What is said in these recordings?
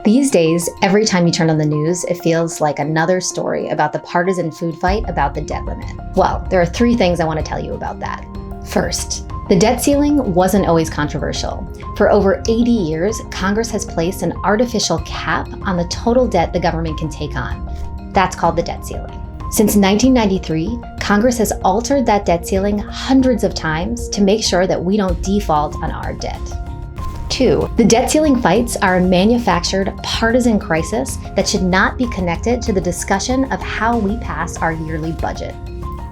These days, every time you turn on the news, it feels like another story about the partisan food fight about the debt limit. Well, there are 3 things I want to tell you about that. First, the debt ceiling wasn't always controversial. For over 80 years, Congress has placed an artificial cap on the total debt the government can take on. That's called the debt ceiling. Since 1993, Congress has altered that debt ceiling hundreds of times to make sure that we don't default on our debt. 2, the debt ceiling fights are a manufactured partisan crisis that should not be connected to the discussion of how we pass our yearly budget.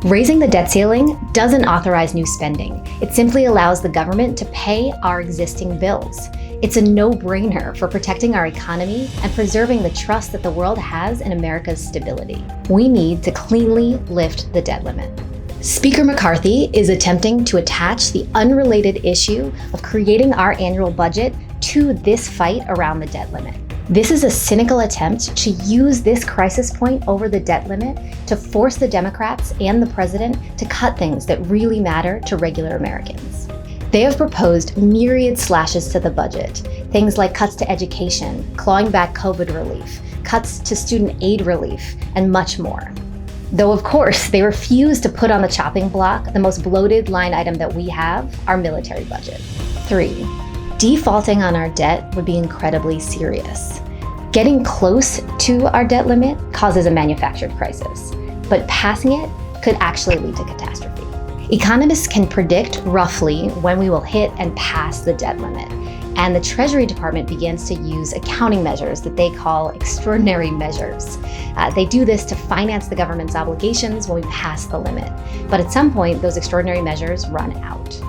Raising the debt ceiling doesn't authorize new spending. It simply allows the government to pay our existing bills. It's a no-brainer for protecting our economy and preserving the trust that the world has in America's stability. We need to cleanly lift the debt limit. Speaker McCarthy is attempting to attach the unrelated issue of creating our annual budget to this fight around the debt limit. This is a cynical attempt to use this crisis point over the debt limit to force the Democrats and the president to cut things that really matter to regular Americans. They have proposed myriad slashes to the budget, things like cuts to education, clawing back COVID relief, cuts to student aid relief, and much more. Though, of course, they refuse to put on the chopping block the most bloated line item that we have, our military budget. 3, defaulting on our debt would be incredibly serious. Getting close to our debt limit causes a manufactured crisis, but passing it could actually lead to catastrophe. Economists can predict roughly when we will hit and pass the debt limit, and the Treasury Department begins to use accounting measures that they call extraordinary measures. They do this to finance the government's obligations when we pass the limit, but at some point, those extraordinary measures run out.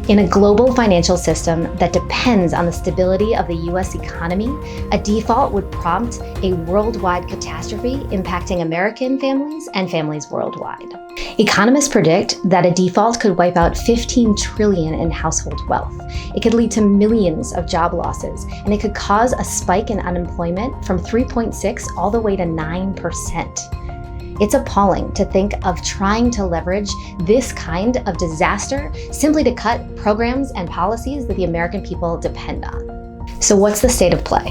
In a global financial system that depends on the stability of the US economy, a default would prompt a worldwide catastrophe impacting American families and families worldwide. Economists predict that a default could wipe out $15 trillion in household wealth. It could lead to millions of job losses, and it could cause a spike in unemployment from 3.6 all the way to 9%. It's appalling to think of trying to leverage this kind of disaster simply to cut programs and policies that the American people depend on. So what's the state of play?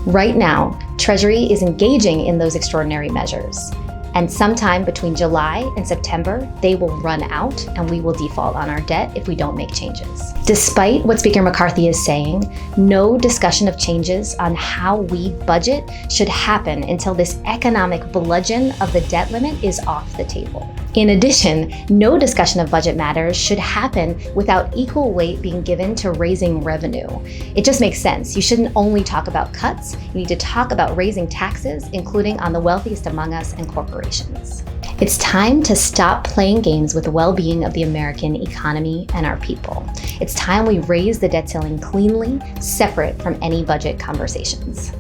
Right now, Treasury is engaging in those extraordinary measures. And sometime between July and September, they will run out and we will default on our debt if we don't make changes. Despite what Speaker McCarthy is saying, no discussion of changes on how we budget should happen until this economic bludgeon of the debt limit is off the table. In addition, no discussion of budget matters should happen without equal weight being given to raising revenue. It just makes sense. You shouldn't only talk about cuts. You need to talk about raising taxes, including on the wealthiest among us and corporations. It's time to stop playing games with the well-being of the American economy and our people. It's time we raise the debt ceiling cleanly, separate from any budget conversations.